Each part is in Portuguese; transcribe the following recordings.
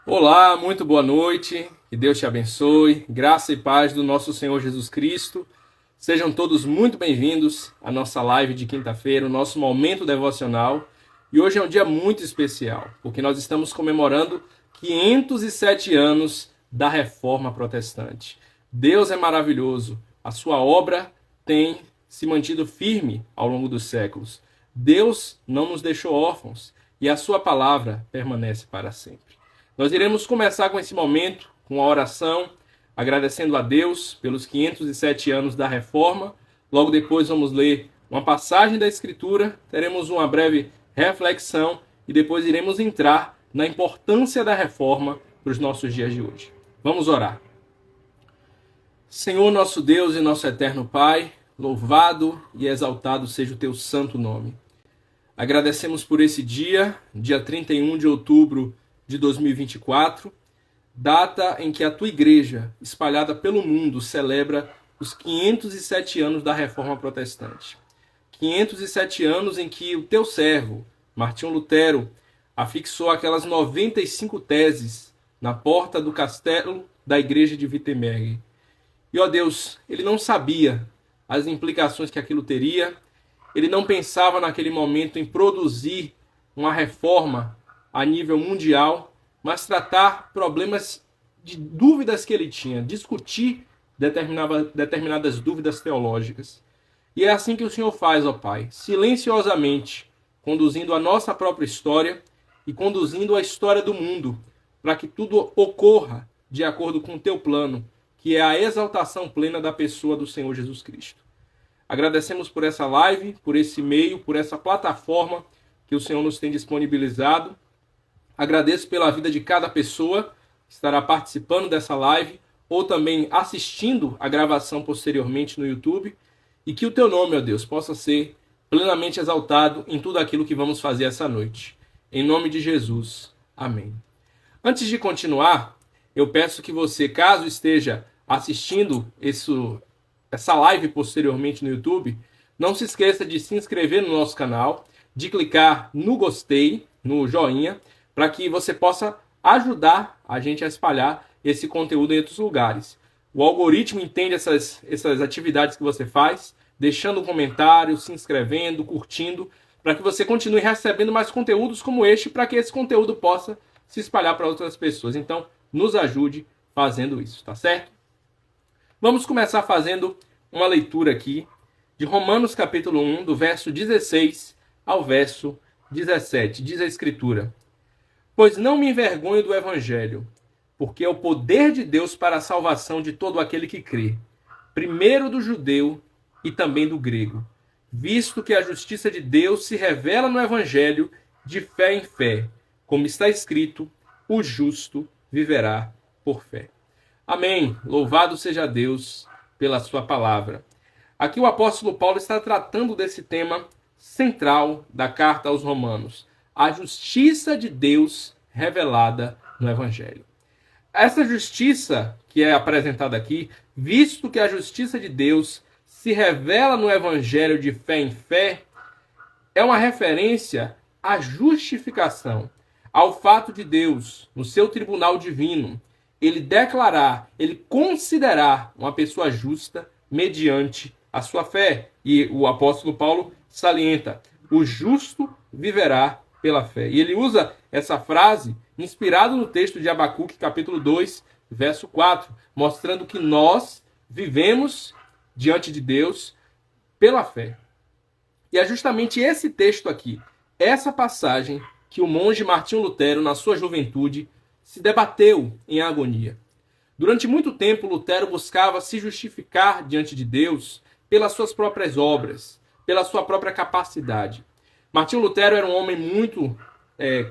Olá, muito boa noite, que Deus te abençoe, graça e paz do nosso Senhor Jesus Cristo. Sejam todos muito bem-vindos à nossa live de quinta-feira, o nosso momento devocional. E hoje é um dia muito especial, porque nós estamos comemorando 507 anos da Reforma Protestante. Deus é maravilhoso, a sua obra tem se mantido firme ao longo dos séculos. Deus não nos deixou órfãos e a sua palavra permanece para sempre. Nós iremos começar com esse momento, com a oração, agradecendo a Deus pelos 507 anos da Reforma. Logo depois vamos ler uma passagem da Escritura, teremos uma breve reflexão e depois iremos entrar na importância da Reforma para os nossos dias de hoje. Vamos orar. Senhor nosso Deus e nosso eterno Pai, louvado e exaltado seja o teu santo nome. Agradecemos por esse dia 31 de outubro de 2024, data em que a tua igreja, espalhada pelo mundo, celebra os 507 anos da Reforma Protestante. 507 anos em que o teu servo, Martinho Lutero, afixou aquelas 95 teses na porta do castelo da igreja de Wittenberg. E, ó Deus, ele não sabia as implicações que aquilo teria, ele não pensava naquele momento em produzir uma reforma a nível mundial, mas tratar problemas de dúvidas que ele tinha, discutir determinadas dúvidas teológicas. E é assim que o Senhor faz, ó Pai, silenciosamente, conduzindo a nossa própria história e conduzindo a história do mundo, para que tudo ocorra de acordo com o teu plano, que é a exaltação plena da pessoa do Senhor Jesus Cristo. Agradecemos por essa live, por esse meio, por essa plataforma que o Senhor nos tem disponibilizado. Agradeço pela vida de cada pessoa que estará participando dessa live ou também assistindo a gravação posteriormente no YouTube, e que o teu nome, ó Deus, possa ser plenamente exaltado em tudo aquilo que vamos fazer essa noite. Em nome de Jesus. Amém. Antes de continuar, eu peço que você, caso esteja assistindo essa live posteriormente no YouTube, não se esqueça de se inscrever no nosso canal, de clicar no gostei, no joinha, para que você possa ajudar a gente a espalhar esse conteúdo em outros lugares. O algoritmo entende essas atividades que você faz, deixando um comentário, se inscrevendo, curtindo, para que você continue recebendo mais conteúdos como este, para que esse conteúdo possa se espalhar para outras pessoas. Então, nos ajude fazendo isso, tá certo? Vamos começar fazendo uma leitura aqui de Romanos capítulo 1, do verso 16 ao verso 17. Diz a Escritura: Pois não me envergonho do Evangelho, porque é o poder de Deus para a salvação de todo aquele que crê, primeiro do judeu e também do grego, visto que a justiça de Deus se revela no Evangelho de fé em fé, como está escrito, o justo viverá por fé. Amém. Louvado seja Deus pela sua palavra. Aqui o apóstolo Paulo está tratando desse tema central da carta aos Romanos: a justiça de Deus revelada no Evangelho. Essa justiça que é apresentada aqui, visto que a justiça de Deus se revela no Evangelho de fé em fé, é uma referência à justificação, ao fato de Deus, no seu tribunal divino, ele declarar, ele considerar uma pessoa justa mediante a sua fé. E o apóstolo Paulo salienta: o justo viverá pela fé. E ele usa essa frase inspirado no texto de Abacuque, capítulo 2, verso 4, mostrando que nós vivemos diante de Deus pela fé. E é justamente esse texto aqui, essa passagem, que o monge Martinho Lutero, na sua juventude, se debateu em agonia. Durante muito tempo, Lutero buscava se justificar diante de Deus pelas suas próprias obras, pela sua própria capacidade. Martinho Lutero era um homem muito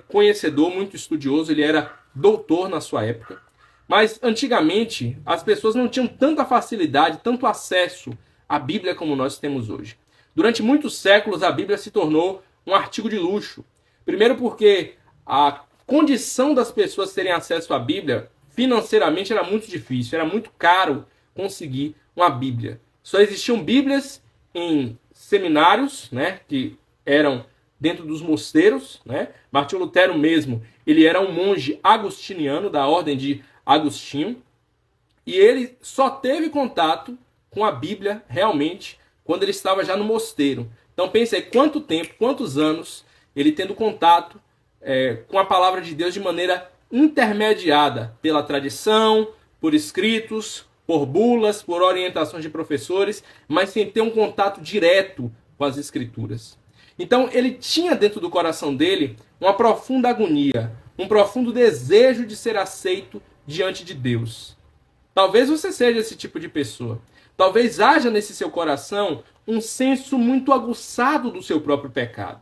conhecedor, muito estudioso, ele era doutor na sua época. Mas, antigamente, as pessoas não tinham tanta facilidade, tanto acesso à Bíblia como nós temos hoje. Durante muitos séculos, a Bíblia se tornou um artigo de luxo. Primeiro porque a condição das pessoas terem acesso à Bíblia financeiramente era muito difícil, era muito caro conseguir uma Bíblia. Só existiam Bíblias em seminários, né, que eram dentro dos mosteiros, né? Martinho Lutero mesmo, Ele era um monge agostiniano da ordem de Agostinho, e ele só teve contato com a Bíblia realmente quando ele estava já no mosteiro. Então pense aí quanto tempo, quantos anos ele tendo contato com a palavra de Deus de maneira intermediada pela tradição, por escritos, por bulas, por orientações de professores, mas sem ter um contato direto com as escrituras. Então ele tinha dentro do coração dele uma profunda agonia, um profundo desejo de ser aceito diante de Deus. Talvez você seja esse tipo de pessoa. Talvez haja nesse seu coração um senso muito aguçado do seu próprio pecado.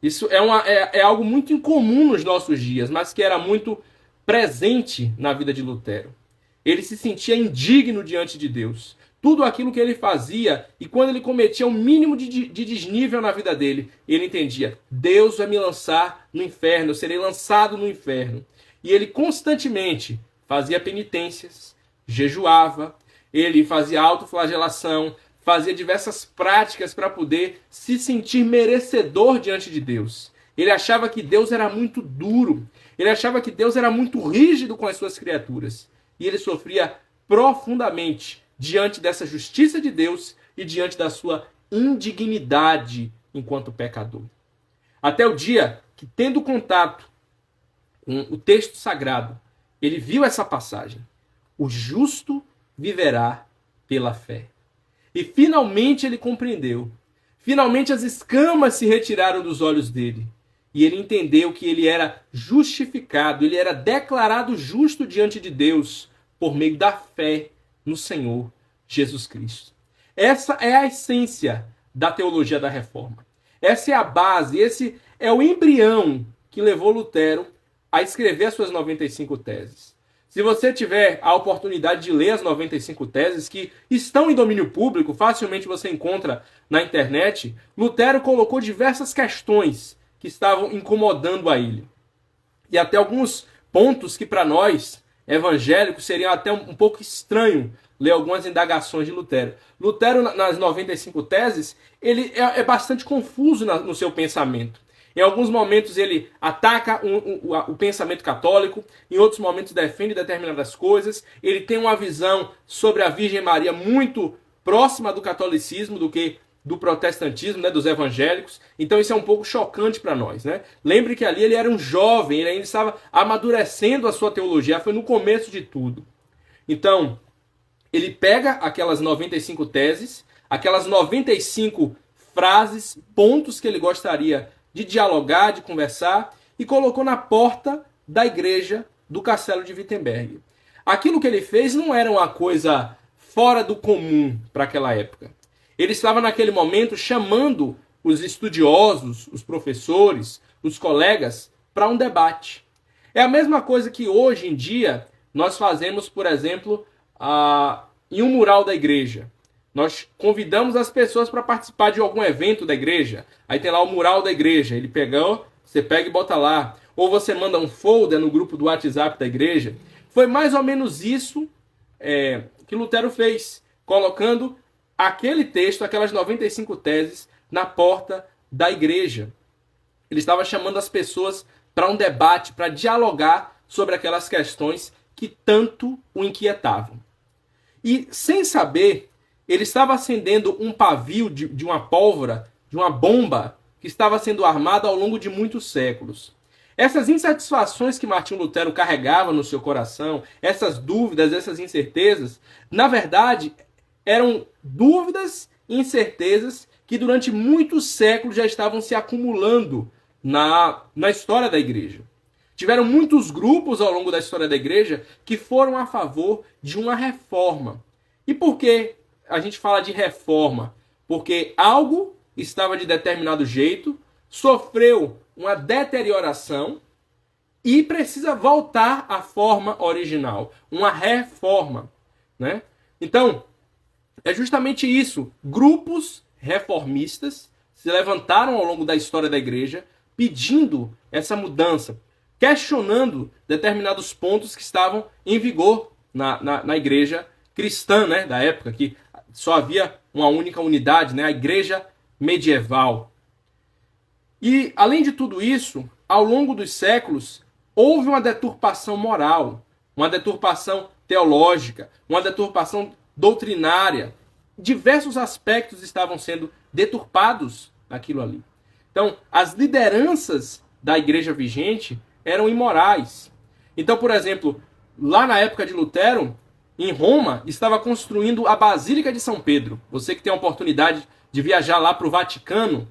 Isso é algo muito incomum nos nossos dias, mas que era muito presente na vida de Lutero. Ele se sentia indigno diante de Deus. Tudo aquilo que ele fazia, e quando ele cometia um mínimo de desnível na vida dele, ele entendia: Deus vai me lançar no inferno, eu serei lançado no inferno. E ele constantemente fazia penitências, jejuava, ele fazia autoflagelação, fazia diversas práticas para poder se sentir merecedor diante de Deus. Ele achava que Deus era muito duro, ele achava que Deus era muito rígido com as suas criaturas. E ele sofria profundamente diante dessa justiça de Deus e diante da sua indignidade enquanto pecador. Até o dia que, tendo contato com o texto sagrado, ele viu essa passagem: o justo viverá pela fé. E finalmente ele compreendeu. Finalmente as escamas se retiraram dos olhos dele. E ele entendeu que ele era justificado, ele era declarado justo diante de Deus por meio da fé no Senhor Jesus Cristo. Essa é a essência da teologia da Reforma. Essa é a base, esse é o embrião que levou Lutero a escrever as suas 95 teses. Se você tiver a oportunidade de ler as 95 teses, que estão em domínio público, facilmente você encontra na internet, Lutero colocou diversas questões que estavam incomodando a ele. E até alguns pontos que para nós, evangélicos, seriam até um pouco estranho ler algumas indagações de Lutero. Lutero, nas 95 teses, ele é bastante confuso no seu pensamento. Em alguns momentos ele ataca o pensamento católico, em outros momentos defende determinadas coisas. Ele tem uma visão sobre a Virgem Maria muito próxima do catolicismo do que do protestantismo, né, dos evangélicos. Então isso é um pouco chocante para nós, né? Lembre que ali ele era um jovem, ele ainda estava amadurecendo a sua teologia, foi no começo de tudo. Então, ele pega aquelas 95 teses, aquelas 95 frases, pontos que ele gostaria de dialogar, de conversar, e colocou na porta da igreja do Castelo de Wittenberg. Aquilo que ele fez não era uma coisa fora do comum para aquela época. Ele estava naquele momento chamando os estudiosos, os professores, os colegas para um debate. É a mesma coisa que hoje em dia nós fazemos, por exemplo, em um mural da igreja. Nós convidamos as pessoas para participar de algum evento da igreja. Aí tem lá o mural da igreja. Ele pegou, você pega e bota lá. Ou você manda um folder no grupo do WhatsApp da igreja. Foi mais ou menos isso que Lutero fez, colocando aquele texto, aquelas 95 teses, na porta da igreja. Ele estava chamando as pessoas para um debate, para dialogar sobre aquelas questões que tanto o inquietavam. E, sem saber, ele estava acendendo um pavio de uma pólvora, de uma bomba, que estava sendo armada ao longo de muitos séculos. Essas insatisfações que Martinho Lutero carregava no seu coração, essas dúvidas, essas incertezas, na verdade, eram dúvidas e incertezas que durante muitos séculos já estavam se acumulando na história da igreja. Tiveram muitos grupos ao longo da história da igreja que foram a favor de uma reforma. E por que a gente fala de reforma? Porque algo estava de determinado jeito, sofreu uma deterioração e precisa voltar à forma original. Uma reforma, né? Então, é justamente isso. Grupos reformistas se levantaram ao longo da história da igreja pedindo essa mudança, questionando determinados pontos que estavam em vigor na igreja cristã, né, da época, que só havia uma única unidade, né, a igreja medieval. E, além de tudo isso, ao longo dos séculos, houve uma deturpação moral, uma deturpação teológica, uma deturpação doutrinária. Diversos aspectos estavam sendo deturpados naquilo ali. Então, as lideranças da igreja vigente eram imorais. Então, por exemplo, lá na época de Lutero, em Roma, estava construindo a Basílica de São Pedro. Você que tem a oportunidade de viajar lá para o Vaticano,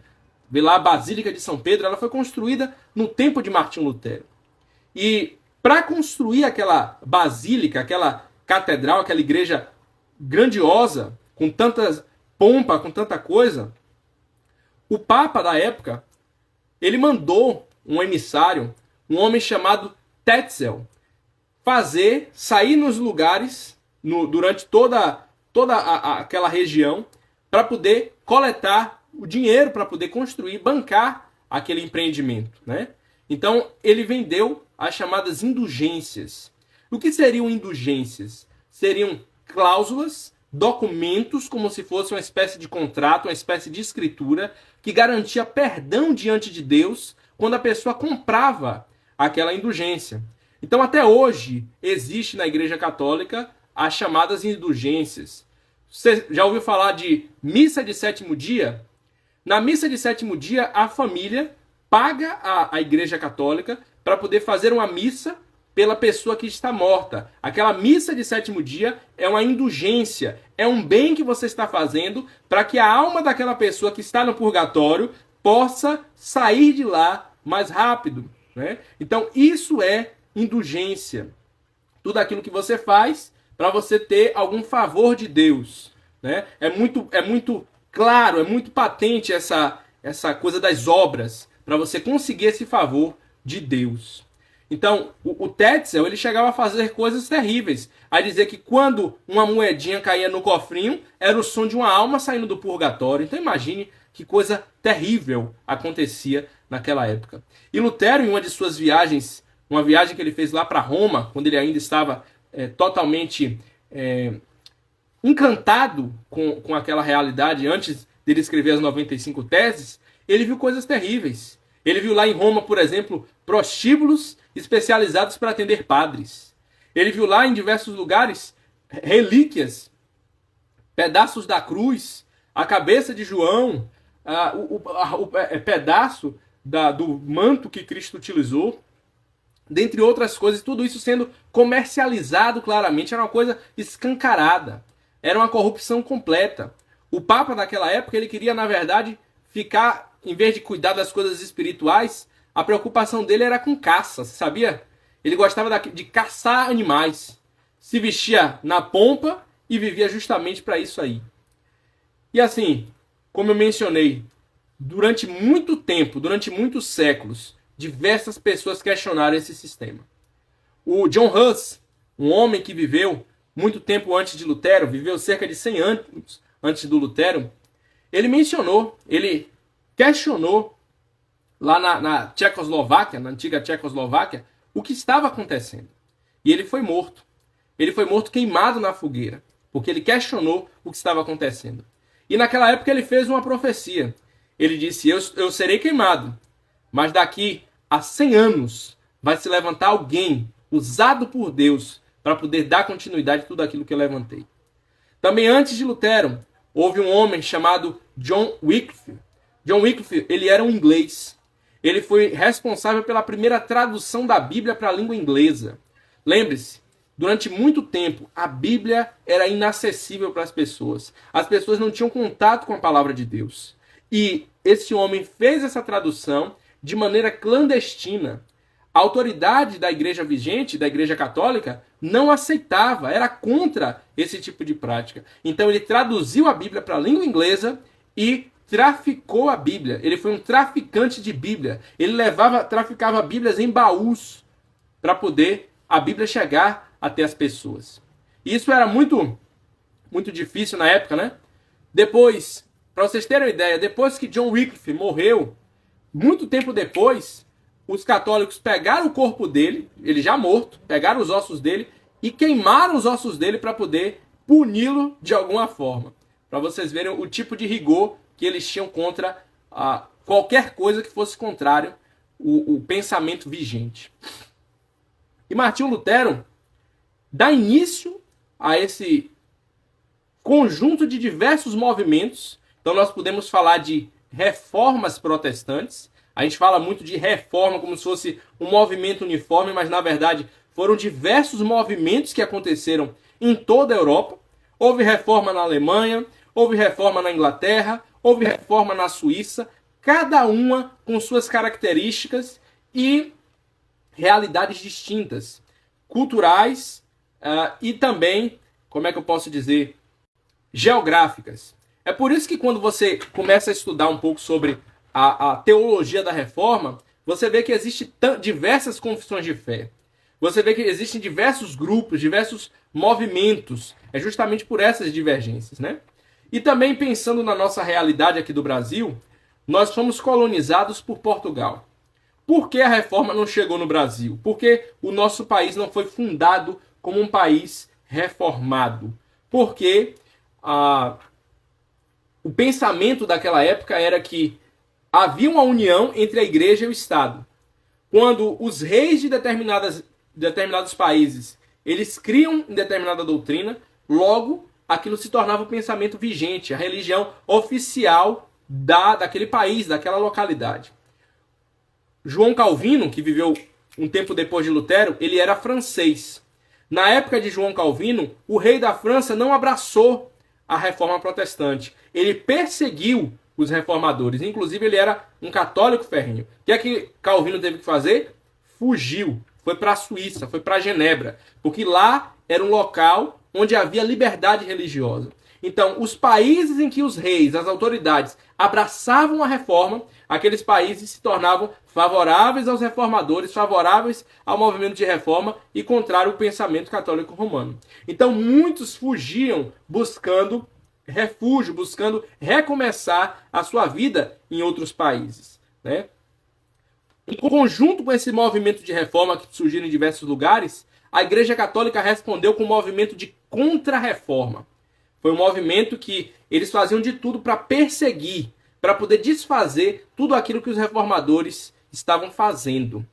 ver lá a Basílica de São Pedro, ela foi construída no tempo de Martinho Lutero. E para construir aquela basílica, aquela catedral, aquela igreja grandiosa, com tanta pompa, com tanta coisa, o Papa da época, ele mandou um emissário, um homem chamado Tetzel, sair nos lugares, durante toda aquela região, para poder coletar o dinheiro, para poder construir, bancar aquele empreendimento, né? Então, ele vendeu as chamadas indulgências. O que seriam indulgências? Seriam cláusulas, documentos, como se fosse uma espécie de contrato, uma espécie de escritura, que garantia perdão diante de Deus quando a pessoa comprava aquela indulgência. Então, até hoje, existe na Igreja Católica as chamadas indulgências. Você já ouviu falar de missa de sétimo dia? Na missa de sétimo dia, a família paga a Igreja Católica para poder fazer uma missa pela pessoa que está morta. Aquela missa de sétimo dia é uma indulgência, é um bem que você está fazendo para que a alma daquela pessoa que está no purgatório possa sair de lá mais rápido, né? Então, isso é indulgência. Tudo aquilo que você faz para você ter algum favor de Deus, né? É muito claro, é muito patente essa coisa das obras para você conseguir esse favor de Deus. Então, o Tetzel, ele chegava a fazer coisas terríveis. A dizer que quando uma moedinha caía no cofrinho, era o som de uma alma saindo do purgatório. Então imagine que coisa terrível acontecia naquela época. E Lutero, em uma de suas viagens, uma viagem que ele fez lá para Roma, quando ele ainda estava totalmente encantado com aquela realidade, antes dele escrever as 95 teses, ele viu coisas terríveis. Ele viu lá em Roma, por exemplo, prostíbulos especializados para atender padres. Ele viu lá em diversos lugares relíquias, pedaços da cruz, a cabeça de João, pedaço do manto que Cristo utilizou, dentre outras coisas, tudo isso sendo comercializado claramente, era uma coisa escancarada, era uma corrupção completa. O Papa daquela época, ele queria, na verdade, ficar, em vez de cuidar das coisas espirituais, a preocupação dele era com caça, você sabia? Ele gostava de caçar animais, se vestia na pompa e vivia justamente para isso aí. E assim, como eu mencionei, durante muito tempo, durante muitos séculos, diversas pessoas questionaram esse sistema. O John Huss, um homem que viveu muito tempo antes de Lutero, viveu cerca de 100 anos antes do Lutero, ele questionou lá na Tchecoslováquia, na antiga Tchecoslováquia, o que estava acontecendo. E ele foi morto. Ele foi morto queimado na fogueira, porque ele questionou o que estava acontecendo. E naquela época ele fez uma profecia. Ele disse, eu serei queimado, mas daqui a 100 anos vai se levantar alguém usado por Deus para poder dar continuidade a tudo aquilo que eu levantei. Também antes de Lutero, houve um homem chamado John Wycliffe. John Wycliffe, ele era um inglês. Ele foi responsável pela primeira tradução da Bíblia para a língua inglesa. Lembre-se, durante muito tempo, a Bíblia era inacessível para as pessoas. As pessoas não tinham contato com a palavra de Deus. E esse homem fez essa tradução de maneira clandestina. A autoridade da igreja vigente, da igreja católica, não aceitava, era contra esse tipo de prática. Então ele traduziu a Bíblia para a língua inglesa e traficou a Bíblia. Ele foi um traficante de Bíblia. Ele traficava Bíblias em baús para poder a Bíblia chegar até as pessoas. E isso era muito difícil na época, né? Depois, para vocês terem uma ideia, depois que John Wycliffe morreu, muito tempo depois, os católicos pegaram o corpo dele, ele já morto, pegaram os ossos dele e queimaram os ossos dele para poder puni-lo de alguma forma. Para vocês verem o tipo de rigor que eles tinham contra qualquer coisa que fosse contrário ao pensamento vigente. E Martinho Lutero dá início a esse conjunto de diversos movimentos. Então nós podemos falar de reformas protestantes. A gente fala muito de reforma como se fosse um movimento uniforme, mas na verdade foram diversos movimentos que aconteceram em toda a Europa. Houve reforma na Alemanha, houve reforma na Inglaterra, houve reforma na Suíça, cada uma com suas características e realidades distintas, culturais e também, como é que eu posso dizer, geográficas. É por isso que quando você começa a estudar um pouco sobre a teologia da reforma, você vê que existem diversas confissões de fé. Você vê que existem diversos grupos, diversos movimentos. É justamente por essas divergências, né? E também pensando na nossa realidade aqui do Brasil, nós fomos colonizados por Portugal. Por que a reforma não chegou no Brasil? Por que o nosso país não foi fundado como um país reformado? Porque o pensamento daquela época era que havia uma união entre a igreja e o Estado. Quando os reis de determinados países eles criam em determinada doutrina, logo aquilo se tornava o pensamento vigente, a religião oficial daquele país, daquela localidade. João Calvino, que viveu um tempo depois de Lutero, ele era francês. Na época de João Calvino, o rei da França não abraçou a reforma protestante. Ele perseguiu os reformadores. Inclusive, ele era um católico ferrenho. O que é que Calvino teve que fazer? Fugiu. Foi para a Suíça, foi para Genebra. Porque lá era um local onde havia liberdade religiosa. Então, os países em que os reis, as autoridades, abraçavam a reforma, aqueles países se tornavam favoráveis aos reformadores, favoráveis ao movimento de reforma e contrário ao pensamento católico romano. Então, muitos fugiam buscando refúgio, buscando recomeçar a sua vida em outros países, né? Em conjunto com esse movimento de reforma que surgiu em diversos lugares, a Igreja Católica respondeu com um movimento de contra-reforma. Foi um movimento que eles faziam de tudo para perseguir, para poder desfazer tudo aquilo que os reformadores estavam fazendo.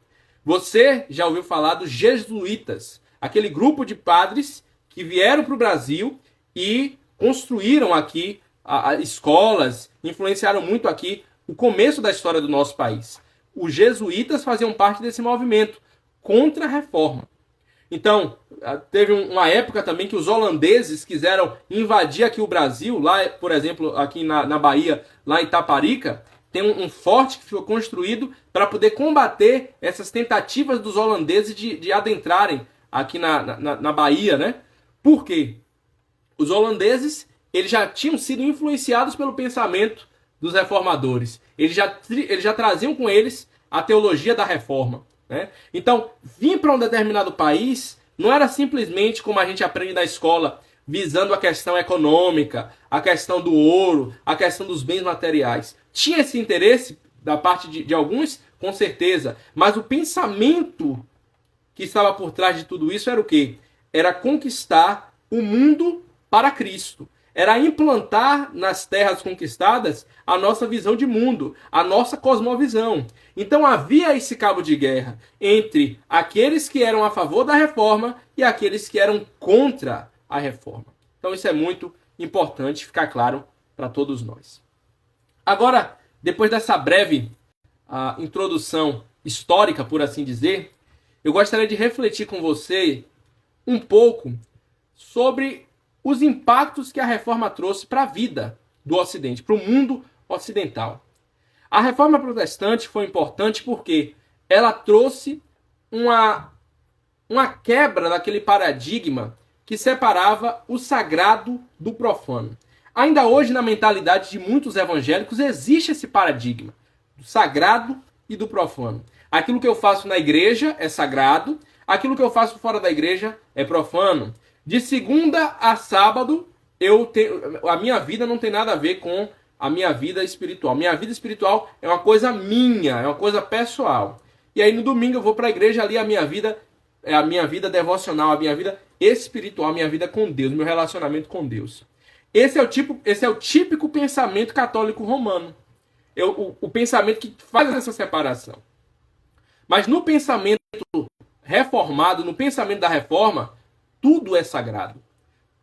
Você já ouviu falar dos jesuítas, aquele grupo de padres que vieram para o Brasil e construíram aqui escolas, influenciaram muito aqui o começo da história do nosso país. Os jesuítas faziam parte desse movimento contra a reforma. Então, teve uma época também que os holandeses quiseram invadir aqui o Brasil. Lá, por exemplo, aqui na Bahia, lá em Itaparica, tem um forte que foi construído para poder combater essas tentativas dos holandeses de adentrarem aqui na Bahia, né? Por quê? Os holandeses eles já tinham sido influenciados pelo pensamento dos reformadores. Eles já traziam com eles a teologia da reforma, né? Então, vir para um determinado país não era simplesmente como a gente aprende na escola, visando a questão econômica, a questão do ouro, a questão dos bens materiais. Tinha esse interesse da parte de alguns, com certeza, mas o pensamento que estava por trás de tudo isso era o quê? Era conquistar o mundo para Cristo. Era implantar nas terras conquistadas a nossa visão de mundo, a nossa cosmovisão. Então havia esse cabo de guerra entre aqueles que eram a favor da reforma e aqueles que eram contra a reforma. Então isso é muito importante ficar claro para todos nós. Agora, depois dessa breve introdução histórica, por assim dizer, eu gostaria de refletir com você um pouco sobre os impactos que a reforma trouxe para a vida do Ocidente, para o mundo ocidental. A reforma protestante foi importante porque ela trouxe uma quebra daquele paradigma que separava o sagrado do profano. Ainda hoje, na mentalidade de muitos evangélicos, existe esse paradigma do sagrado e do profano. Aquilo que eu faço na igreja é sagrado, aquilo que eu faço fora da igreja é profano. De segunda a sábado, a minha vida não tem nada a ver com a minha vida espiritual. Minha vida espiritual é uma coisa minha, é uma coisa pessoal. E aí no domingo eu vou para a igreja, ali a minha vida é a minha vida devocional, a minha vida espiritual, a minha vida com Deus, meu relacionamento com Deus. Esse é o típico pensamento católico romano. O pensamento que faz essa separação. Mas no pensamento reformado, no pensamento da reforma, tudo é sagrado.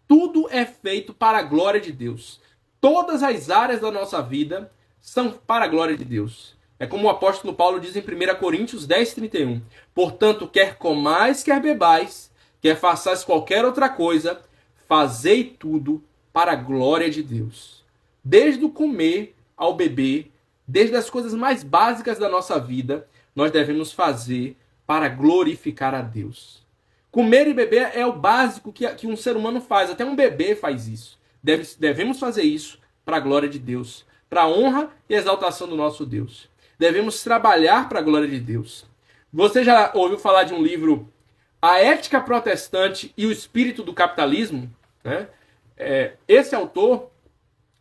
Tudo é feito para a glória de Deus. Todas as áreas da nossa vida são para a glória de Deus. É como o apóstolo Paulo diz em 1 Coríntios 10:31. Portanto, quer comais, quer bebais, quer façais qualquer outra coisa, fazei tudo para a glória de Deus. Desde o comer ao beber, desde as coisas mais básicas da nossa vida, nós devemos fazer para glorificar a Deus. Comer e beber é o básico que um ser humano faz. Até um bebê faz isso. Devemos fazer isso para a glória de Deus, para a honra e exaltação do nosso Deus. Devemos trabalhar para a glória de Deus. Você já ouviu falar de um livro, A Ética Protestante e o Espírito do Capitalismo? Né? Esse autor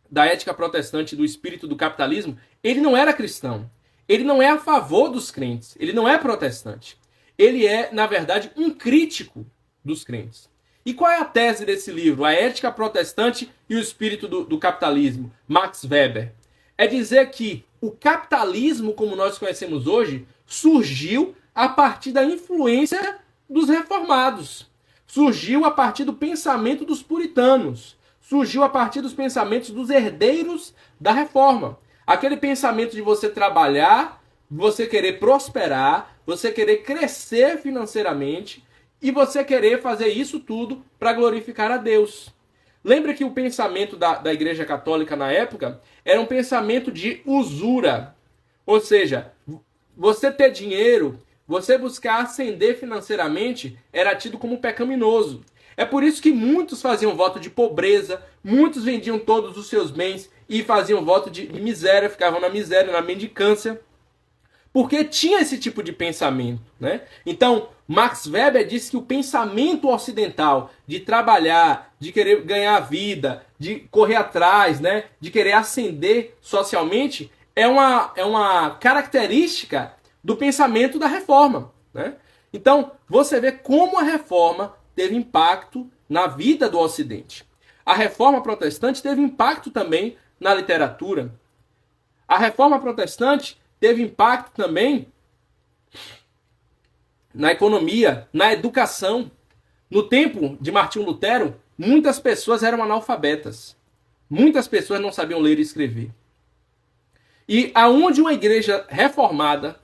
da Ética Protestante e do Espírito do Capitalismo, ele não era cristão. Ele não é a favor dos crentes. Ele não é protestante. Ele é, na verdade, um crítico dos crentes. E qual é a tese desse livro? A Ética Protestante e o Espírito do Capitalismo, Max Weber. É dizer que o capitalismo, como nós conhecemos hoje, surgiu a partir da influência dos reformados. Surgiu a partir do pensamento dos puritanos. Surgiu a partir dos pensamentos dos herdeiros da reforma. Aquele pensamento de você trabalhar, você querer prosperar, você querer crescer financeiramente e você querer fazer isso tudo para glorificar a Deus. Lembra que o pensamento da Igreja Católica na época era um pensamento de usura. Ou seja, você ter dinheiro, você buscar ascender financeiramente era tido como pecaminoso. É por isso que muitos faziam voto de pobreza, muitos vendiam todos os seus bens e faziam voto de miséria, ficavam na miséria, na mendicância. Porque tinha esse tipo de pensamento, né? Então, Max Weber disse que o pensamento ocidental de trabalhar, de querer ganhar vida, de correr atrás, né? De querer ascender socialmente, é uma característica do pensamento da reforma, né? Então, você vê como a reforma teve impacto na vida do Ocidente. A reforma protestante teve impacto também na literatura. A reforma protestante teve impacto também na economia, na educação. No tempo de Martinho Lutero, muitas pessoas eram analfabetas. Muitas pessoas não sabiam ler e escrever. E aonde uma igreja reformada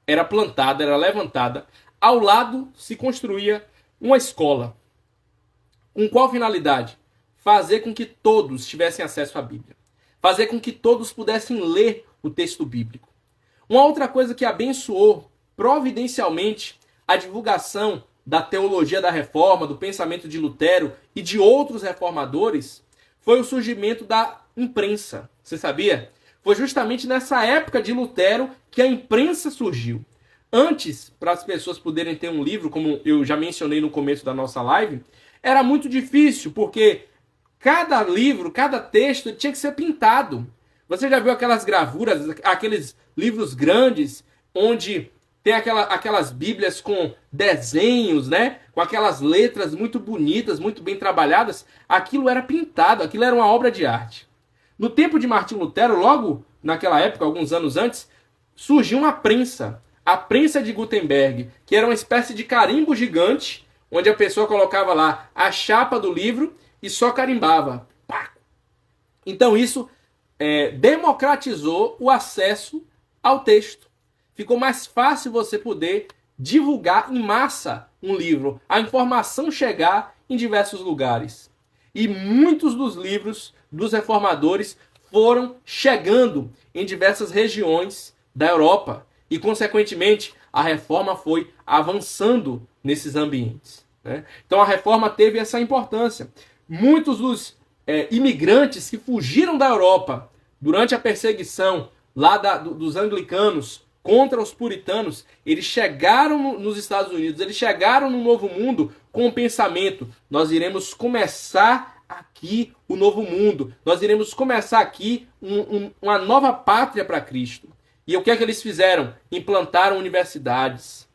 era plantada, era levantada, ao lado se construía uma escola. Com qual finalidade? Fazer com que todos tivessem acesso à Bíblia. Fazer com que todos pudessem ler o texto bíblico. Uma outra coisa que abençoou providencialmente a divulgação da teologia da reforma, do pensamento de Lutero e de outros reformadores, foi o surgimento da imprensa. Você sabia? Foi justamente nessa época de Lutero que a imprensa surgiu. Antes, para as pessoas poderem ter um livro, como eu já mencionei no começo da nossa live, era muito difícil, porque cada livro, cada texto tinha que ser pintado. Você já viu aquelas gravuras, aqueles livros grandes, onde tem aquelas bíblias com desenhos, né? Com aquelas letras muito bonitas, muito bem trabalhadas? Aquilo era pintado, aquilo era uma obra de arte. No tempo de Martinho Lutero, logo naquela época, alguns anos antes, surgiu uma prensa. A prensa de Gutenberg, que era uma espécie de carimbo gigante, onde a pessoa colocava lá a chapa do livro e só carimbava. Pá! Então isso democratizou o acesso ao texto. Ficou mais fácil você poder divulgar em massa um livro, a informação chegar em diversos lugares. E muitos dos livros dos reformadores foram chegando em diversas regiões da Europa. E, consequentemente, a reforma foi avançando nesses ambientes, né? Então, a reforma teve essa importância. Muitos dos imigrantes que fugiram da Europa durante a perseguição lá dos anglicanos contra os puritanos, eles chegaram nos Estados Unidos, eles chegaram no Novo Mundo com o pensamento: nós iremos começar aqui o novo mundo, nós iremos começar aqui uma nova pátria para Cristo. E o que é que eles fizeram? Implantaram universidades.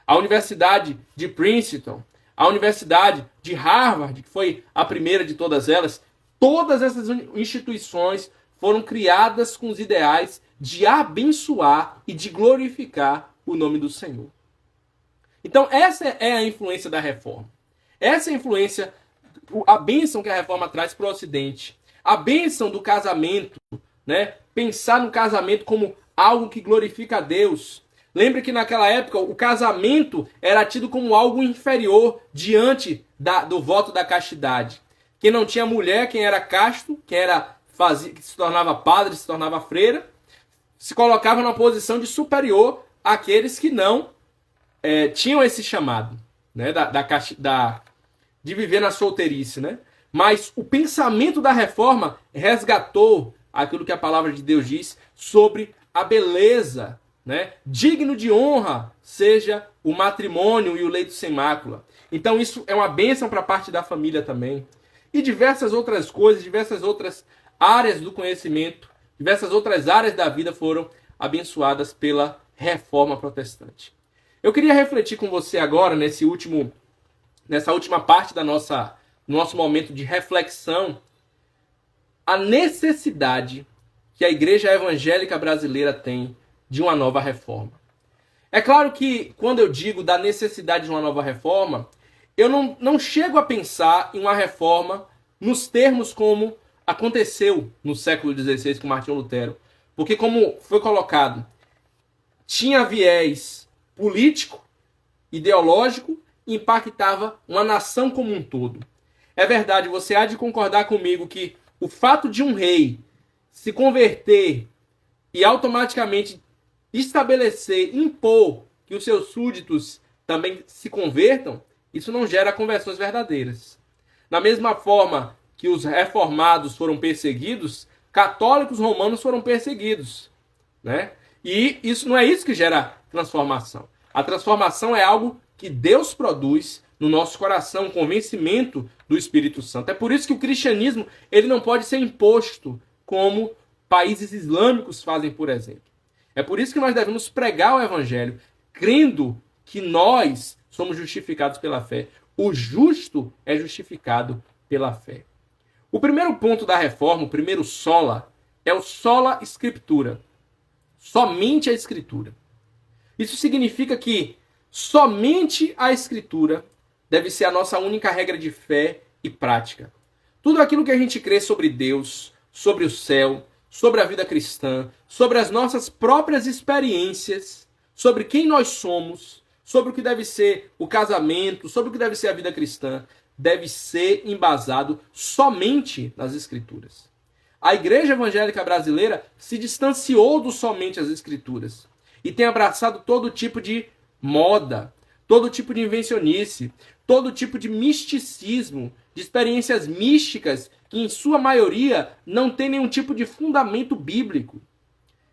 A Universidade de Princeton, a Universidade de Harvard, que foi a primeira de todas elas, todas essas instituições foram criadas com os ideais de abençoar e de glorificar o nome do Senhor. Então, essa é a influência da reforma. Essa é a influência, a bênção que a reforma traz para o Ocidente. A bênção do casamento, né? Pensar no casamento como algo que glorifica a Deus. Lembre que naquela época o casamento era tido como algo inferior diante do voto da castidade. Quem não tinha mulher, quem era casto, que se tornava padre, se tornava freira, se colocava numa posição de superior àqueles que não tinham esse chamado, né, de viver na solteirice, né? Mas o pensamento da reforma resgatou aquilo que a palavra de Deus diz sobre a beleza, né? Digno de honra seja o matrimônio e o leito sem mácula. Então isso é uma bênção para a parte da família também. E diversas outras coisas, diversas outras áreas do conhecimento, diversas outras áreas da vida foram abençoadas pela reforma protestante. Eu queria refletir com você agora, nessa última parte do nosso momento de reflexão, a necessidade que a igreja evangélica brasileira tem de uma nova reforma. É claro que quando eu digo da necessidade de uma nova reforma, eu não chego a pensar em uma reforma nos termos como aconteceu no século XVI com Martinho Lutero. Porque, como foi colocado, tinha viés político, ideológico, e impactava uma nação como um todo. É verdade, você há de concordar comigo que o fato de um rei se converter e automaticamente estabelecer, impor que os seus súditos também se convertam, isso não gera conversões verdadeiras. Da mesma forma que os reformados foram perseguidos, católicos romanos foram perseguidos, né? E isso não é isso que gera transformação. A transformação é algo que Deus produz no nosso coração, o convencimento do Espírito Santo. É por isso que o cristianismo ele não pode ser imposto como países islâmicos fazem, por exemplo. É por isso que nós devemos pregar o evangelho, crendo que nós somos justificados pela fé. O justo é justificado pela fé. O primeiro ponto da reforma, o primeiro sola, é o sola scriptura. Somente a escritura. Isso significa que somente a escritura deve ser a nossa única regra de fé e prática. Tudo aquilo que a gente crê sobre Deus, sobre o céu, sobre a vida cristã, sobre as nossas próprias experiências, sobre quem nós somos, sobre o que deve ser o casamento, sobre o que deve ser a vida cristã, deve ser embasado somente nas Escrituras. A Igreja Evangélica Brasileira se distanciou do somente as Escrituras e tem abraçado todo tipo de moda, todo tipo de invencionice, todo tipo de misticismo, de experiências místicas que, em sua maioria, não tem nenhum tipo de fundamento bíblico.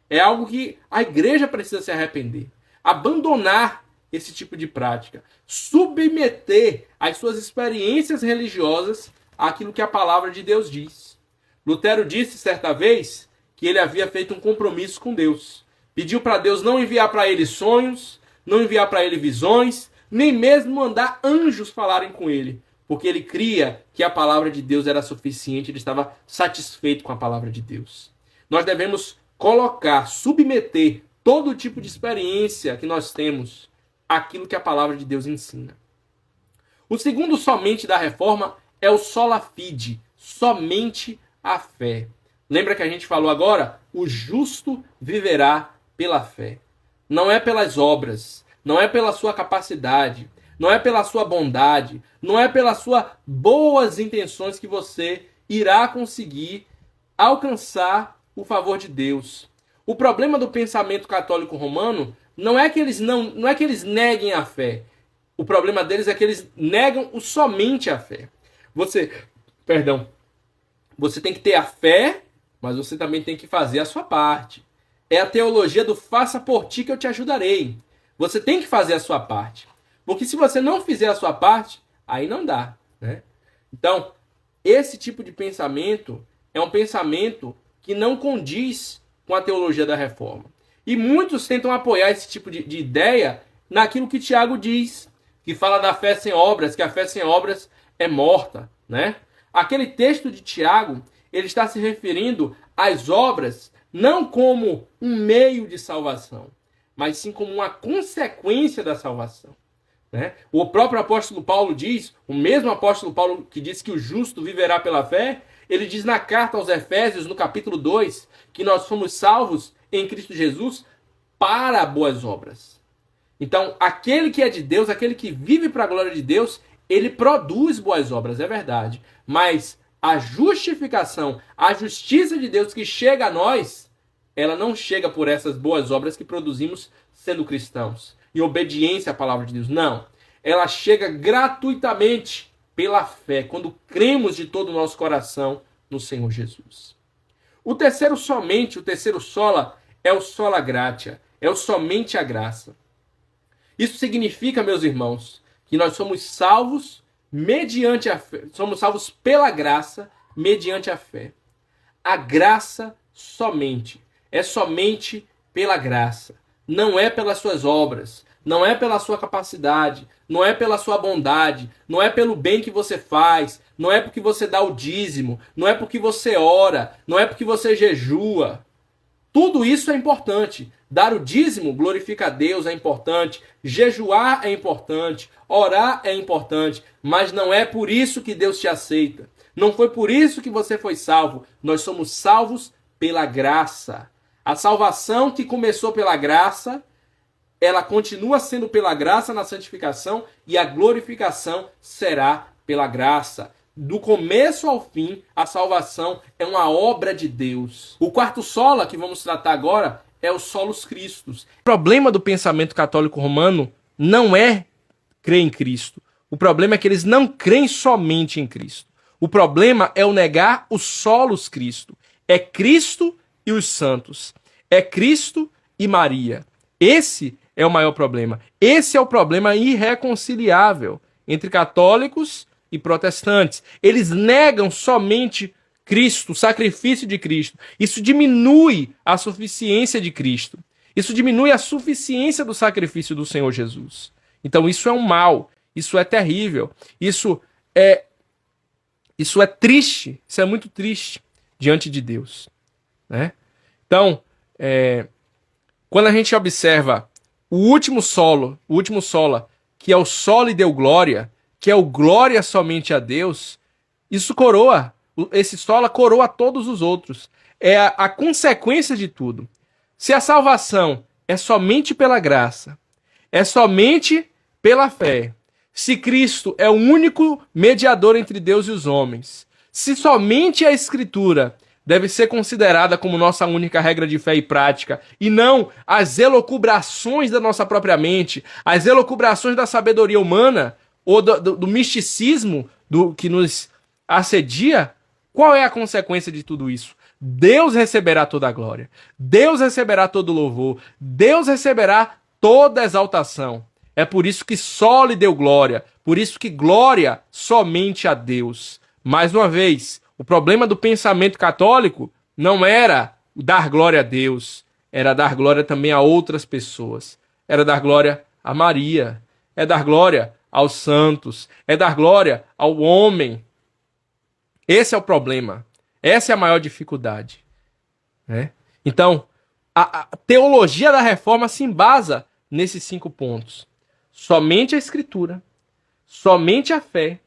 É algo que a igreja precisa se arrepender. Abandonar esse tipo de prática. Submeter as suas experiências religiosas àquilo que a palavra de Deus diz. Lutero disse certa vez que ele havia feito um compromisso com Deus. Pediu para Deus não enviar para ele sonhos, não enviar para ele visões, nem mesmo mandar anjos falarem com ele. Porque ele cria que a palavra de Deus era suficiente, ele estava satisfeito com a palavra de Deus. Nós devemos colocar, submeter todo tipo de experiência que nós temos àquilo que a palavra de Deus ensina. O segundo somente da reforma é o sola fide, somente a fé. Lembra que a gente falou agora? O justo viverá pela fé. Não é pelas obras, não é pela sua capacidade, não é pela sua bondade, não é pelas suas boas intenções que você irá conseguir alcançar o favor de Deus. O problema do pensamento católico romano não é que eles neguem a fé. O problema deles é que eles negam o somente a fé. Você tem que ter a fé, mas você também tem que fazer a sua parte. É a teologia do faça por ti que eu te ajudarei. Você tem que fazer a sua parte. Porque se você não fizer a sua parte, aí não dá, né? Então, esse tipo de pensamento é um pensamento que não condiz com a teologia da reforma. E muitos tentam apoiar esse tipo de ideia naquilo que Tiago diz, que fala da fé sem obras, que a fé sem obras é morta, né? Aquele texto de Tiago, ele está se referindo às obras não como um meio de salvação, mas sim como uma consequência da salvação. né? O próprio apóstolo Paulo diz, o mesmo apóstolo Paulo que diz que o justo viverá pela fé, ele diz na carta aos Efésios, no capítulo 2, que nós fomos salvos em Cristo Jesus para boas obras. Então, aquele que é de Deus, aquele que vive para a glória de Deus, ele produz boas obras, é verdade. Mas a justificação, a justiça de Deus que chega a nós, ela não chega por essas boas obras que produzimos sendo cristãos, em obediência à palavra de Deus. Não. Ela chega gratuitamente pela fé, quando cremos de todo o nosso coração no Senhor Jesus. O terceiro sola, é o sola gratia, é o somente a graça. Isso significa, meus irmãos, que nós somos salvos mediante a fé, somos salvos pela graça mediante a fé. A graça somente, é somente pela graça, não é pelas suas obras, não é pela sua capacidade, não é pela sua bondade, não é pelo bem que você faz, não é porque você dá o dízimo, não é porque você ora, não é porque você jejua. Tudo isso é importante. Dar o dízimo glorifica a Deus, é importante. Jejuar é importante. Orar é importante. Mas não é por isso que Deus te aceita. Não foi por isso que você foi salvo. Nós somos salvos pela graça. A salvação que começou pela graça, ela continua sendo pela graça na santificação e a glorificação será pela graça. Do começo ao fim, a salvação é uma obra de Deus. O quarto sola que vamos tratar agora é o solus Christus. O problema do pensamento católico romano não é crer em Cristo. O problema é que eles não creem somente em Cristo. O problema é o negar o solus Christo. É Cristo e os santos. É Cristo e Maria. Esse é o maior problema. Esse é o problema irreconciliável entre católicos e protestantes. Eles negam somente Cristo, o sacrifício de Cristo. Isso diminui a suficiência de Cristo. Isso diminui a suficiência do sacrifício do Senhor Jesus. Então isso é um mal, isso é terrível, isso é triste, isso é muito triste diante de Deus, né? Então, quando a gente observa o último sola, que é o soli deu glória, que é o glória somente a Deus, isso coroa, esse sola coroa todos os outros. É a consequência de tudo. Se a salvação é somente pela graça, é somente pela fé, se Cristo é o único mediador entre Deus e os homens, se somente a Escritura deve ser considerada como nossa única regra de fé e prática, e não as elucubrações da nossa própria mente, as elucubrações da sabedoria humana, ou do misticismo que nos assedia, qual é a consequência de tudo isso? Deus receberá toda a glória, Deus receberá todo o louvor, Deus receberá toda a exaltação. É por isso que só lhe deu glória, por isso que glória somente a Deus. Mais uma vez, o problema do pensamento católico não era dar glória a Deus, era dar glória também a outras pessoas. Era dar glória a Maria, é dar glória aos santos, é dar glória ao homem. Esse é o problema. Essa é a maior dificuldade, né? Então, a teologia da reforma se embasa nesses 5 pontos. Somente a Escritura, somente a fé,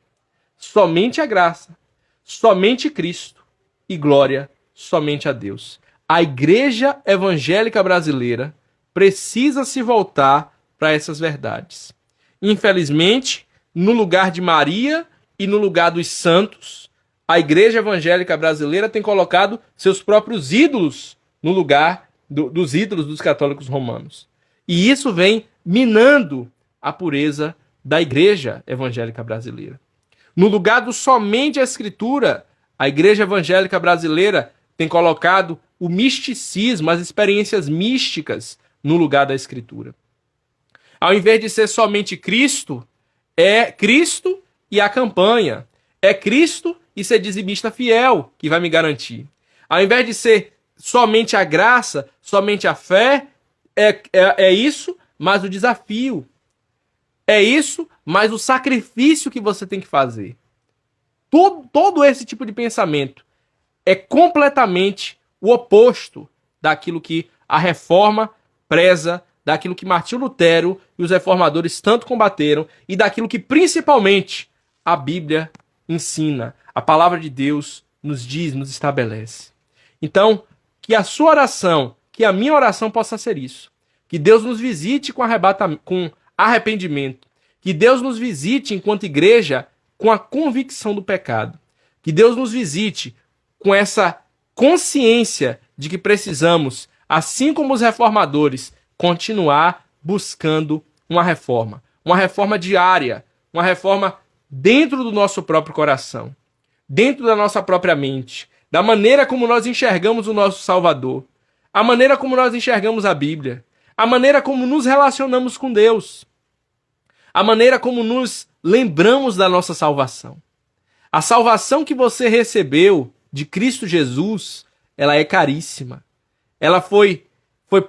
somente a graça, somente Cristo e glória somente a Deus. A Igreja Evangélica Brasileira precisa se voltar para essas verdades. Infelizmente, no lugar de Maria e no lugar dos santos, a Igreja Evangélica Brasileira tem colocado seus próprios ídolos no lugar dos ídolos dos católicos romanos. E isso vem minando a pureza da Igreja Evangélica Brasileira. No lugar do somente a Escritura, a Igreja Evangélica Brasileira tem colocado o misticismo, as experiências místicas, no lugar da Escritura. Ao invés de ser somente Cristo, é Cristo e a campanha. É Cristo e ser dizimista fiel que vai me garantir. Ao invés de ser somente a graça, somente a fé, é isso, mas o desafio. É isso, mas o sacrifício que você tem que fazer. Todo esse tipo de pensamento é completamente o oposto daquilo que a reforma preza daquilo que Martinho Lutero e os reformadores tanto combateram e daquilo que principalmente a Bíblia ensina, a palavra de Deus nos diz, nos estabelece. Então, que a sua oração, que a minha oração possa ser isso. Que Deus nos visite com arrependimento. Que Deus nos visite enquanto igreja com a convicção do pecado. Que Deus nos visite com essa consciência de que precisamos, assim como os reformadores, continuar buscando uma reforma diária, uma reforma dentro do nosso próprio coração, dentro da nossa própria mente, da maneira como nós enxergamos o nosso Salvador, a maneira como nós enxergamos a Bíblia, a maneira como nos relacionamos com Deus, a maneira como nos lembramos da nossa salvação. A salvação que você recebeu de Cristo Jesus, ela é caríssima. Ela foi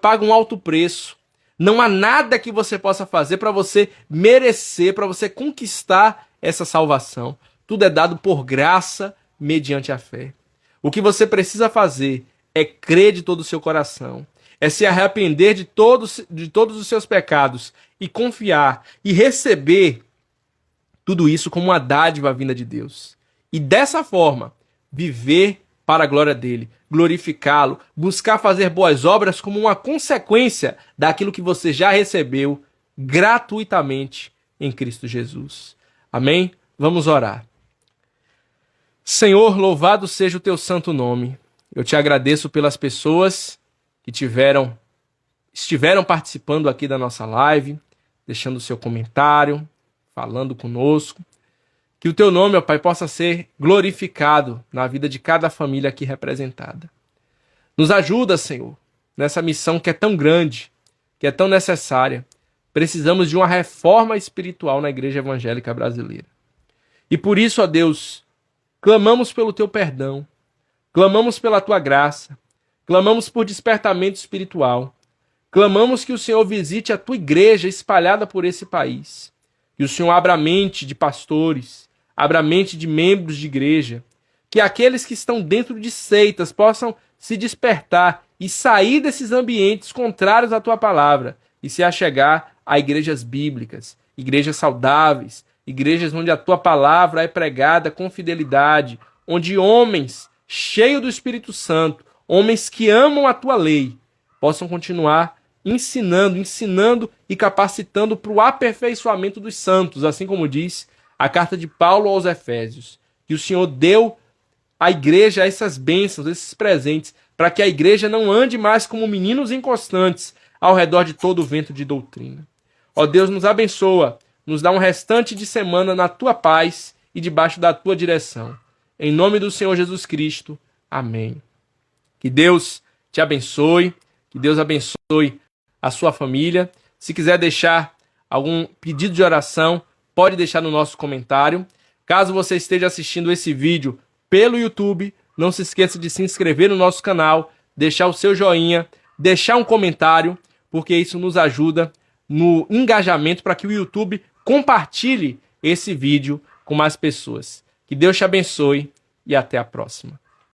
pago um alto preço. Não há nada que você possa fazer para você merecer, para você conquistar essa salvação. Tudo é dado por graça mediante a fé. O que você precisa fazer é crer de todo o seu coração, é se arrepender de todos os seus pecados e confiar e receber tudo isso como uma dádiva vinda de Deus. E dessa forma, viver para a glória dele, glorificá-lo, buscar fazer boas obras como uma consequência daquilo que você já recebeu gratuitamente em Cristo Jesus. Amém? Vamos orar. Senhor, louvado seja o teu santo nome. Eu te agradeço pelas pessoas que estiveram participando aqui da nossa live, deixando o seu comentário, falando conosco. Que o teu nome, ó Pai, possa ser glorificado na vida de cada família aqui representada. Nos ajuda, Senhor, nessa missão que é tão grande, que é tão necessária. Precisamos de uma reforma espiritual na igreja evangélica brasileira. E por isso, ó Deus, clamamos pelo teu perdão, clamamos pela tua graça, clamamos por despertamento espiritual, clamamos que o Senhor visite a tua igreja espalhada por esse país, que o Senhor abra a mente de pastores, abra a mente de membros de igreja, que aqueles que estão dentro de seitas possam se despertar e sair desses ambientes contrários à tua palavra e se achegar a igrejas bíblicas, igrejas saudáveis, igrejas onde a tua palavra é pregada com fidelidade, onde homens cheios do Espírito Santo, homens que amam a tua lei, possam continuar ensinando e capacitando para o aperfeiçoamento dos santos, assim como diz a carta de Paulo aos Efésios, que o Senhor deu à igreja essas bênçãos, esses presentes, para que a igreja não ande mais como meninos inconstantes ao redor de todo o vento de doutrina. Ó Deus, nos abençoa, nos dá um restante de semana na tua paz e debaixo da tua direção. Em nome do Senhor Jesus Cristo. Amém. Que Deus te abençoe, que Deus abençoe a sua família. Se quiser deixar algum pedido de oração, pode deixar no nosso comentário. Caso você esteja assistindo esse vídeo pelo YouTube, não se esqueça de se inscrever no nosso canal, deixar o seu joinha, deixar um comentário, porque isso nos ajuda no engajamento para que o YouTube compartilhe esse vídeo com mais pessoas. Que Deus te abençoe e até a próxima.